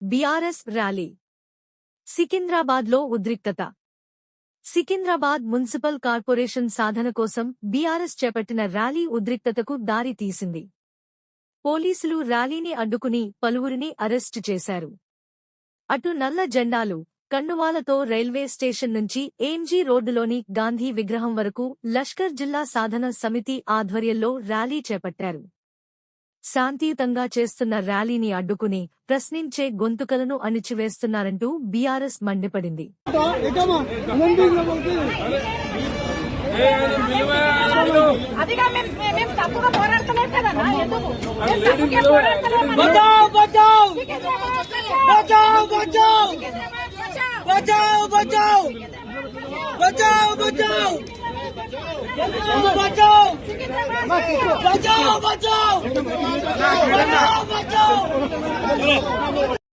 BRS rally సికింద్రాబాద్లో ఉద్రిక్తత. Secunderabad municipal corporation సాధన కోసం బీఆర్ఎస్ చేపట్టిన ర్యాలీ ఉద్రిక్తతకు దారి తీసింది. పోలీసులు ర్యాలీని అడ్డుకుని పలువురిని అరెస్టు చేశారు. అటు నల్ల జెండాలు, కండువాలతో రైల్వే స్టేషన్ నుంచి ఎంజీ రోడ్డులోని గాంధీ విగ్రహం వరకు లష్కర్ జిల్లా సాధన సమితి ఆధ్వర్యంలో ర్యాలీ చేపట్టారు. శాంతియుతంగా చేస్తున్న ర్యాలీని అడ్డుకుని ప్రశ్నించే గొంతుకలను అణిచివేస్తున్నారంటూ బీఆర్ఎస్ మండిపడింది. बचाओ